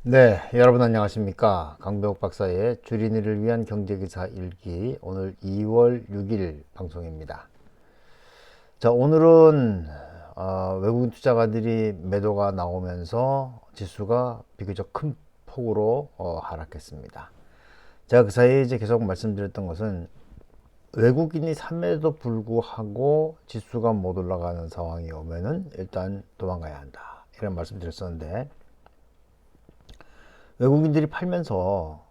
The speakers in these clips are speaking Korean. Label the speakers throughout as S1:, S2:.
S1: 네, 여러분 안녕하십니까? 강병욱 박사의 주린이를 위한 경제기사 일기 오늘 2월 6일 방송입니다. 자, 오늘은 외국인 투자가들이 매도가 나오면서 지수가 비교적 큰 폭으로 하락했습니다. 제가 그 사이에 이제 계속 말씀드렸던 것은 외국인이 샀음에도 불구하고 지수가 못 올라가는 상황이 오면은 일단 도망가야 한다. 이런 말씀드렸었는데 외국인들이 팔면서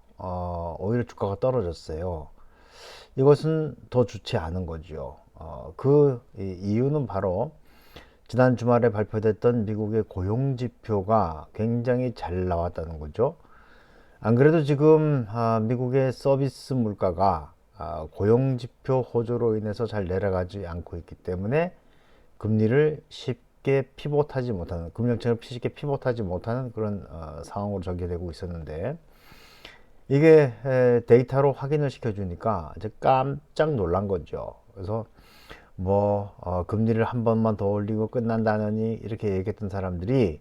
S1: 오히려 주가가 떨어졌어요. 이것은 더 좋지 않은 거죠. 그 이유는 바로 지난 주말에 발표됐던 미국의 고용 지표가 굉장히 잘 나왔다는 거죠. 안 그래도 지금 미국의 서비스 물가가 고용 지표 호조로 인해서 잘 내려가지 않고 있기 때문에 금리를 쉽게 피봇하지 못하는, 금융청을 쉽게 피봇하지 못하는 그런 상황으로 전개되고 있었는데, 이게 데이터로 확인을 시켜주니까 이제 깜짝 놀란 거죠. 그래서 뭐 금리를 한 번만 더 올리고 끝난다느니 이렇게 얘기했던 사람들이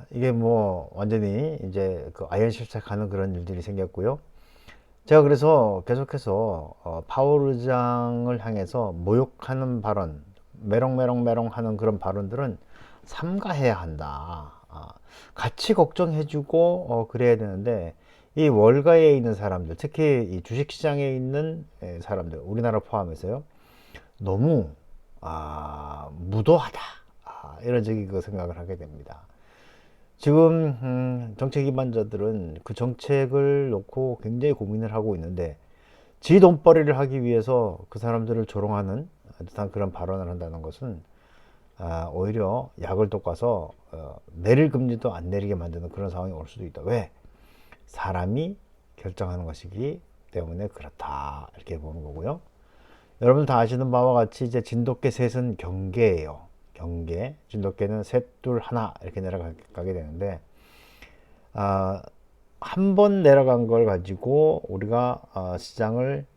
S1: 이게 뭐 완전히 이제 그 아연실착하는 그런 일들이 생겼고요. 제가 그래서 계속해서 파월 의장을 향해서 모욕하는 발언, 메롱메롱메롱 하는 그런 발언들은 삼가해야 한다. 같이 걱정해주고 그래야 되는데 이 월가에 있는 사람들, 특히 이 주식시장에 있는 사람들, 우리나라 포함해서요, 너무 무도하다. 이런 저기 그 생각을 하게 됩니다. 지금 정책 기반자들은 그 정책을 놓고 굉장히 고민을 하고 있는데 지 돈벌이를 하기 위해서 그 사람들을 조롱하는 듯한 그런 발언을 한다는 것은 오히려 약을 돋궈서 내릴 금리도 안 내리게 만드는 그런 상황이 올 수도 있다. 왜? 사람이 결정하는 것이기 때문에 그렇다. 이렇게 보는 거고요. 여러분 다 아시는 바와 같이 이제 진돗개 셋은 경계예요. 경계. 진돗개는 셋, 둘, 하나 이렇게 내려가게 되는데 한 번 내려간 걸 가지고 우리가 시장을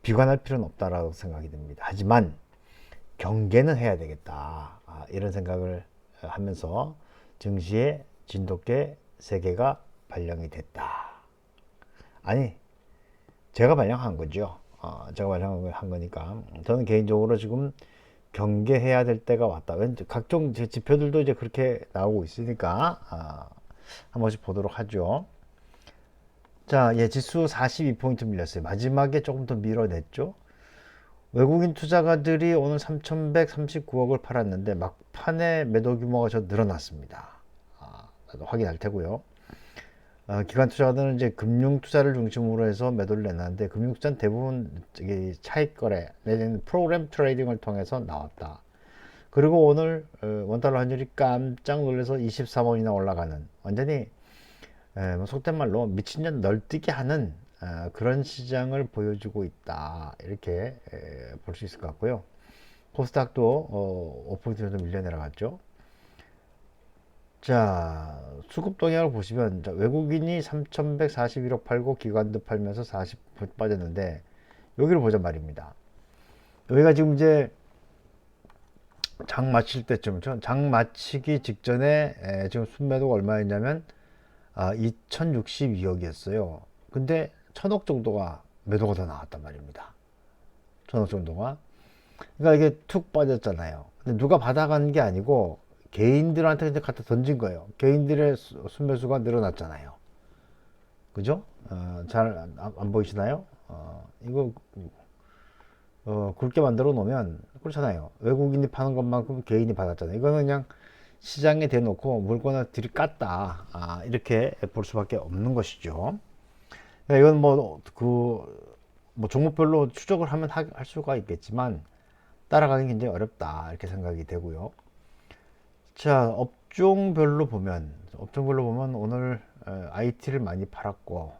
S1: 비관할 필요는 없다라고 생각이 듭니다. 하지만 경계는 해야 되겠다. 이런 생각을 하면서 증시에 진돗개 3개가 발령이 됐다. 아니, 제가 발령한 거죠. 제가 발령한 거니까. 저는 개인적으로 지금 경계해야 될 때가 왔다. 왠지 각종 지표들도 이제 그렇게 나오고 있으니까 한 번씩 보도록 하죠. 자, 예, 지수 42포인트 밀렸어요. 마지막에 조금 더 밀어냈죠. 외국인 투자가들이 오늘 3,139억을 팔았는데 막판에 매도 규모가 좀 늘어났습니다. 확인할 테고요. 기관 투자자들은 이제 금융 투자를 중심으로 해서 매도를 내놨는데 금융 투자는 대부분 차익 거래 내지는 프로그램 트레이딩을 통해서 나왔다. 그리고 오늘 원달러 환율이 깜짝 놀라서 23원이나 올라가는 완전히 뭐 속된 말로 미친년 널뛰게 하는 그런 시장을 보여주고 있다. 이렇게 볼 수 있을 것 같고요. 코스닥도 5% 정도 밀려 내려갔죠. 자, 수급 동향을 보시면 외국인이 3,141억 팔고 기관도 팔면서 40% 빠졌는데 여기를 보자 말입니다. 여기가 지금 이제 장 마칠 때쯤이죠. 장 마치기 직전에 지금 순매도가 얼마였냐면 2,062억이었어요. 근데 1,000억 정도가 매도가 더 나왔단 말입니다. 1,000억 정도가. 그러니까 이게 툭 빠졌잖아요. 근데 누가 받아간 게 아니고 개인들한테 이제 갖다 던진 거예요. 개인들의 순매수가 늘어났잖아요. 그죠? 잘 안 보이시나요? 이거 굵게 만들어 놓으면 그렇잖아요. 외국인이 파는 것만큼 개인이 받았잖아요. 이거는 그냥 시장에 대놓고 물건을 들이깠다. 이렇게 볼 수밖에 없는 것이죠. 이건 뭐 종목별로 추적을 하면 할 수가 있겠지만 따라가기 굉장히 어렵다. 이렇게 생각이 되고요. 자, 업종별로 보면 오늘 IT를 많이 팔았고,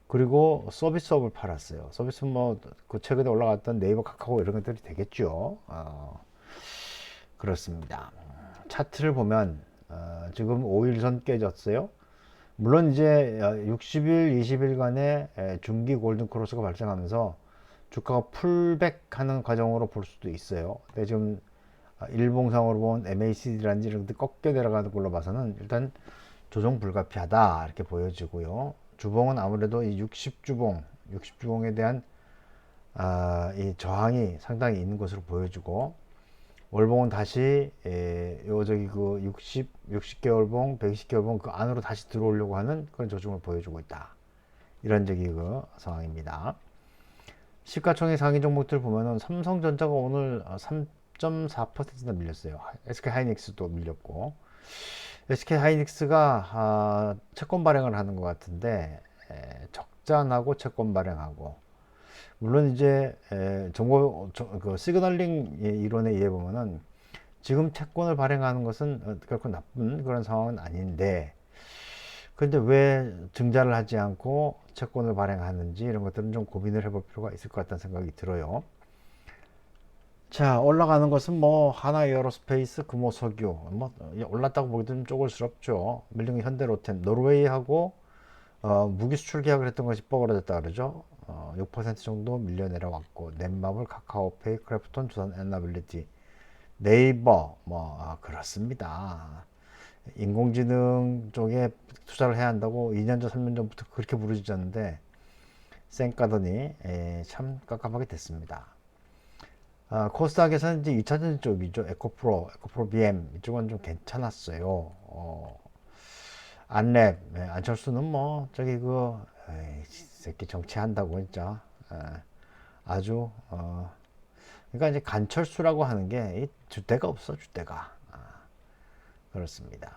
S1: 그리고 서비스업을 팔았어요. 서비스 그 최근에 올라갔던 네이버, 카카오 이런 것들이 되겠죠. 그렇습니다. 차트를 보면 지금 5일선 깨졌어요. 물론 이제 60일, 20일간의 중기 골든 크로스가 발생하면서 주가가 풀백하는 과정으로 볼 수도 있어요. 근데 지금 일봉상으로 본 MACD라든지 이런 것들 꺾여 내려가는 걸로 봐서는 일단 조정 불가피하다 이렇게 보여지고요. 주봉은 아무래도 이 60주봉에 대한 이 저항이 상당히 있는 것으로 보여지고, 월봉은 다시 요 저기 그 60개월봉, 120개월봉 그 안으로 다시 들어오려고 하는 그런 조짐을 보여주고 있다. 이런 저기 그 상황입니다. 시가총액 상위 종목들 보면은 삼성전자가 오늘 3.4%나 밀렸어요. SK하이닉스도 밀렸고, SK하이닉스가 채권 발행을 하는 것 같은데 적자나고 채권 발행하고, 물론 이제 그 시그널링 이론에 의해 보면은 지금 채권을 발행하는 것은 결코 나쁜 그런 상황은 아닌데, 근데 왜 증자를 하지 않고 채권을 발행하는지 이런 것들은 좀 고민을 해볼 필요가 있을 것 같다는 생각이 들어요. 자, 올라가는 것은 뭐 하나에어로스페이스, 금호석유 뭐 올랐다고 보기도 좀 쪼글스럽죠. 밀린 건 현대로템, 노르웨이하고 무기 수출 계약을 했던 것이 뻐그러졌다 그러죠. 6% 정도 밀려 내려왔고, 넷마블, 카카오페이, 크래프톤, 두산 엔나빌리티, 네이버 그렇습니다. 인공지능 쪽에 투자를 해야 한다고 2년 전, 3년 전부터 그렇게 부르짖었는데 쌩까더니 참 깝깝하게 됐습니다. 코스닥에서는 이제 2차전 쪽이죠. 에코프로 BM 이쪽은 좀 괜찮았어요. 안랩, 안철수는 뭐 저기 그 새끼 정치한다고 진짜 아주 그러니까 이제 간철수라고 하는 게 주대가 없어, 주대가. 그렇습니다.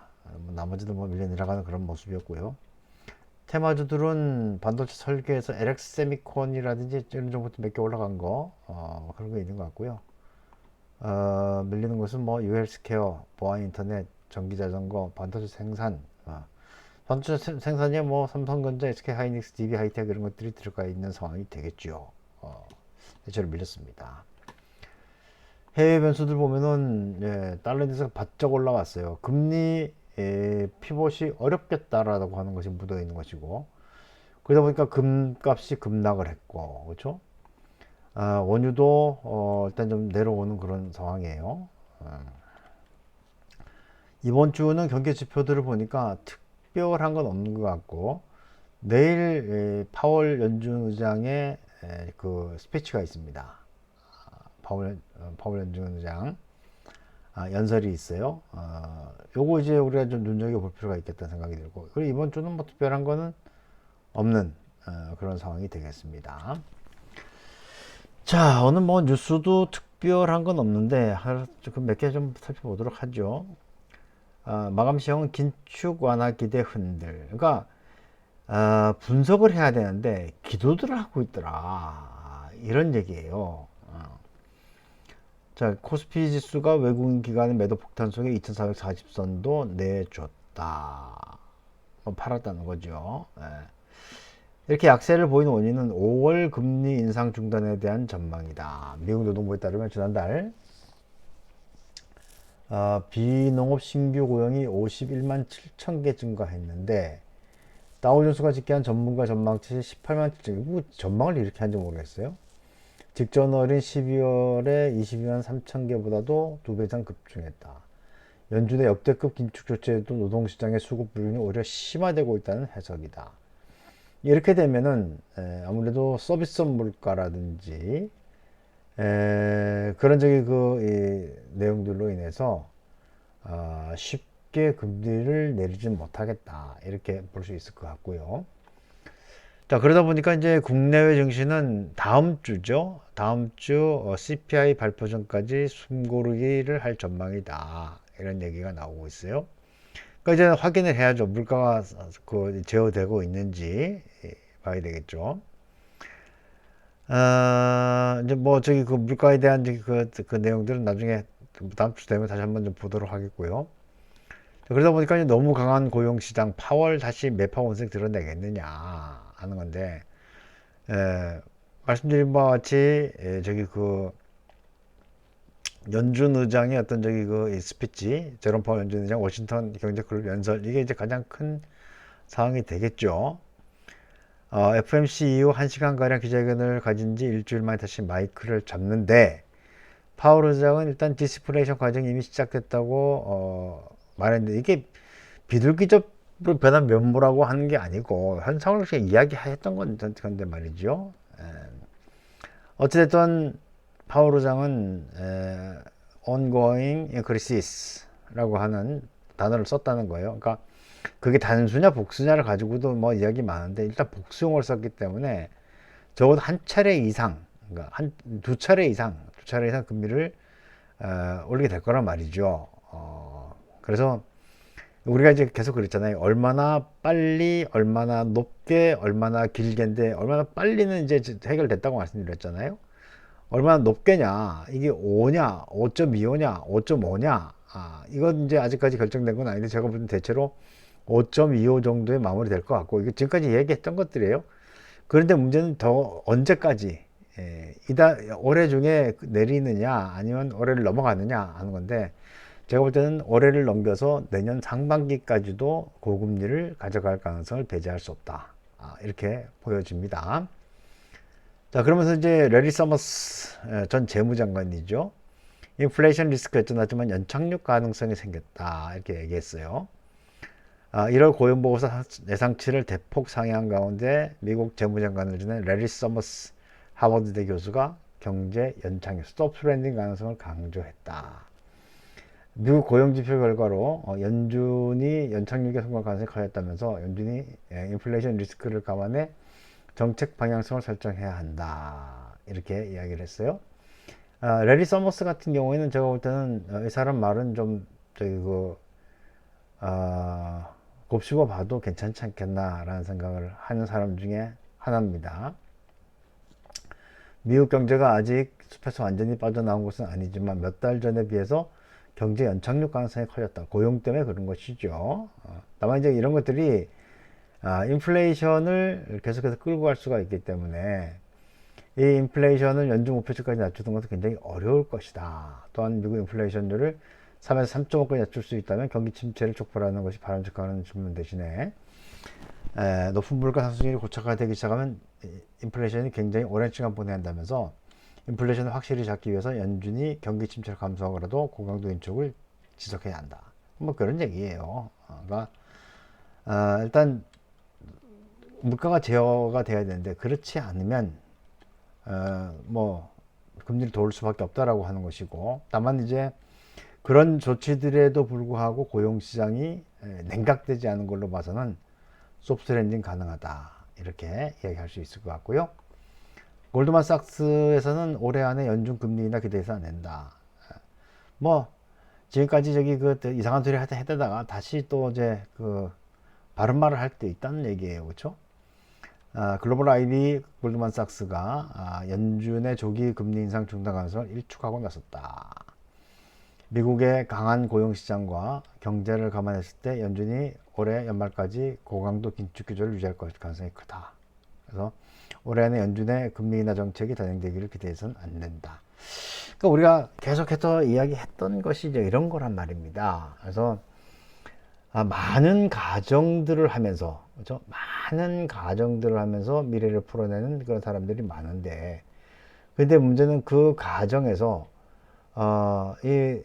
S1: 나머지도 뭐 밀려 내려가는 그런 모습이었고요. 테마주들은 반도체 설계에서 LX 세미콘이라든지 이런 정보도 몇 개 올라간 거 그런 거 있는 것 같고요. 밀리는 것은 뭐 UL스케어, 보안인터넷, 전기자전거, 반도체 생산, 반도체 생산에 뭐 삼성전자, SK하이닉스, DB하이텍 이런 것들이 들어가 있는 상황이 되겠죠. 대체로 밀렸습니다. 해외 변수들 보면은 달러 인덱스가 바짝 올라왔어요. 금리 피봇이 어렵겠다라고 하는 것이 묻어 있는 것이고, 그러다 보니까 금값이 급락을 했고, 그렇죠? 원유도 일단 좀 내려오는 그런 상황이에요. 이번 주는 경기 지표들을 보니까 특별한 건 없는 것 같고, 내일 파월 연준 의장의 그 스피치가 있습니다. 파월 연준 의장 연설이 있어요. 요거 이제 우리가 좀 눈여겨볼 필요가 있겠다는 생각이 들고, 그리고 이번 주는 뭐 특별한 거는 없는 그런 상황이 되겠습니다. 자, 오늘 뭐 뉴스도 특별한 건 없는데 몇 개 좀 살펴보도록 하죠. 마감 시황은 긴축 완화 기대 흔들. 그러니까 분석을 해야 되는데 기도들을 하고 있더라, 이런 얘기예요. 자, 코스피 지수가 외국인 기관의 매도 폭탄 속에 2440선도 내줬다. 팔았다는 거죠. 이렇게 약세를 보이는 원인은 5월 금리 인상 중단에 대한 전망이다. 미국 노동부에 따르면 지난달 비농업 신규 고용이 51만 7천 개 증가했는데, 다우존스가 집계한 전문가 전망치 18만 7천 개. 뭐 전망을 이렇게 한지 모르겠어요. 직전월인 12월에 22만 3천 개보다도 2배 이상 급증했다. 연준의 역대급 긴축 조치에도 노동시장의 수급 불균이 오히려 심화되고 있다는 해석이다. 이렇게 되면은 아무래도 서비스 물가라든지 그런 저기 내용들로 인해서 쉽게 금리를 내리지 못하겠다, 이렇게 볼 수 있을 것 같고요. 자, 그러다 보니까 이제 국내외 증시는 다음 주죠. 다음 주 CPI 발표 전까지 숨고르기를 할 전망이다, 이런 얘기가 나오고 있어요. 그러니까 이제 확인을 해야죠. 물가가 제어되고 있는지 봐야 되겠죠. 이제 뭐 저기 그 물가에 대한 그 내용들은 나중에 다음 주 되면 다시 한번 좀 보도록 하겠고요. 그러다 보니까 이제 너무 강한 고용시장, 파월 다시 매파 원색 드러내겠느냐 하는 건데, 말씀드린 바와 같이 저기 연준 의장의 어떤 저기 이 스피치, 제롬 파월 연준 의장 워싱턴 경제그룹 연설, 이게 이제 가장 큰 사항이 되겠죠. FMC 이후 1시간가량 기자회견을 가진 지 일주일 만에 다시 마이크를 잡는데, 파월 의장은 일단 디스플레이션 과정이 이미 시작됐다고 말했는데, 이게 비둘기적 뭐 변한 면모라고 하는 게 아니고 현상을 그냥 이야기했던 건데 말이죠. 어찌됐든 파울 의장은 ongoing increases라고 하는 단어를 썼다는 거예요. 그러니까 그게 단수냐 복수냐를 가지고도 뭐 이야기 많은데 일단 복수용어를 썼기 때문에 적어도 한 차례 이상, 그러니까 한 두 차례 이상, 두 차례 이상 금리를 올리게 될 거란 말이죠. 그래서 우리가 이제 계속 그랬잖아요. 얼마나 빨리, 얼마나 높게, 얼마나 길게인데 얼마나 빨리는 이제 해결됐다고 말씀드렸잖아요. 얼마나 높게냐, 이게 5냐, 5.25냐, 5.5냐, 이건 이제 아직까지 결정된 건 아닌데 제가 볼 때는 대체로 5.25 정도에 마무리 될 것 같고, 이게 지금까지 얘기했던 것들이에요. 그런데 문제는 더 언제까지, 올해 중에 내리느냐, 아니면 올해를 넘어가느냐 하는 건데, 제가 볼 때는 올해를 넘겨서 내년 상반기까지도 고금리를 가져갈 가능성을 배제할 수 없다. 이렇게 보여집니다. 자, 그러면서 이제 레리 서머스 전 재무장관이죠. 인플레이션 리스크 여전하지만 연착륙 가능성이 생겼다. 이렇게 얘기했어요. 1월 고용보고서 예상치를 대폭 상회한 가운데 미국 재무장관을 지낸 레리 서머스 하버드대 교수가 경제 연착륙, 스톱 랜딩 가능성을 강조했다. 미국 고용지표 결과로 연준이 연착륙에 성공할 가능성이 커졌다면서 연준이 인플레이션 리스크를 감안해 정책 방향성을 설정해야 한다. 이렇게 이야기를 했어요. 레리 서머스 같은 경우에는 제가 볼 때는 이 사람 말은 좀 곱씹어 봐도 괜찮지 않겠나라는 생각을 하는 사람 중에 하나입니다. 미국 경제가 아직 숲에서 완전히 빠져나온 것은 아니지만 몇 달 전에 비해서 경제 연착륙 가능성이 커졌다. 고용 때문에 그런 것이죠. 다만 이제 이런 것들이 인플레이션을 계속해서 끌고 갈 수가 있기 때문에 이 인플레이션을 연준 목표치까지 낮추는 것은 굉장히 어려울 것이다. 또한 미국 인플레이션율을 3에서 3.5까지 낮출 수 있다면 경기 침체를 촉발하는 것이 바람직하는 질문 대신에 높은 물가 상승률이 고착화되기 시작하면 인플레이션이 굉장히 오랜 시간 보내야 한다면서 인플레이션을 확실히 잡기 위해서 연준이 경기 침체를 감소하고라도 고강도 인축을 지속해야 한다. 뭐 그런 얘기예요. 그러니까 일단 물가가 제어가 돼야 되는데 그렇지 않으면 뭐 금리를 도울 수밖에 없다라고 하는 것이고, 다만 이제 그런 조치들에도 불구하고 고용시장이 냉각되지 않은 걸로 봐서는 소프트 랜딩 가능하다, 이렇게 이야기할 수 있을 것 같고요. 골드만삭스에서는 올해 안에 연준 금리 인하 기대해서 안 된다. 뭐 지금까지 이상한 소리 했다가 다시 또 이제 바른 말을 할 때 있다는 얘기예요, 그렇죠? 글로벌 IB 골드만삭스가 연준의 조기 금리 인상 중단 가능성을 일축하고 나섰다. 미국의 강한 고용시장과 경제를 감안했을 때 연준이 올해 연말까지 고강도 긴축 기조를 유지할 가능성이 크다. 그래서 올해 안에 연준의 금리 인하 정책이 단행되기를 기대해서는 안 된다. 그러니까 우리가 계속해서 이야기했던 것이 이제 이런 거란 말입니다. 그래서 많은 가정들을 하면서, 그렇죠? 많은 가정들을 하면서 미래를 풀어내는 그런 사람들이 많은데, 근데 문제는 그 가정에서 이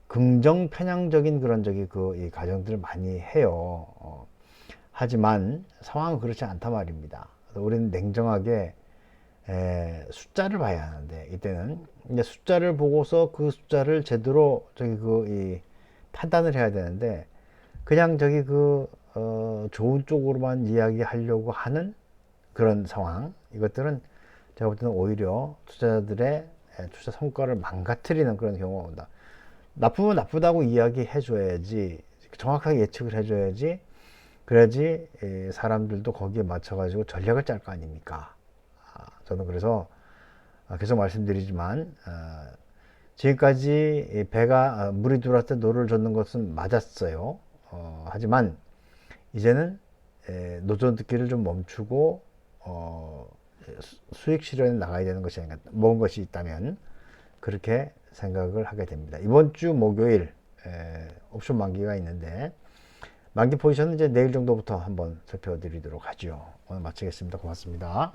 S1: 긍정 편향적인 그런 이 가정들을 많이 해요. 하지만 상황은 그렇지 않단 말입니다. 그래서 우리는 냉정하게 숫자를 봐야 하는데, 이때는 이제 숫자를 보고서 그 숫자를 제대로 이 판단을 해야 되는데, 그냥 좋은 쪽으로만 이야기하려고 하는 그런 상황, 이것들은 제가 볼 때는 오히려 투자자들의 투자 성과를 망가뜨리는 그런 경우가 온다. 나쁘면 나쁘다고 이야기해 줘야지, 정확하게 예측을 해 줘야지, 그래야지 사람들도 거기에 맞춰 가지고 전략을 짤 거 아닙니까? 저는 그래서 계속 말씀드리지만, 지금까지 배가 물이 들어왔을 때 노를 젓는 것은 맞았어요. 하지만 이제는 노젓듣기를 좀 멈추고 수익 실현에 나가야 되는 것이 아닌가, 먹은 것이 있다면 그렇게 생각을 하게 됩니다. 이번 주 목요일 옵션 만기가 있는데, 만기 포지션은 이제 내일 정도부터 한번 살펴드리도록 하죠. 오늘 마치겠습니다. 고맙습니다.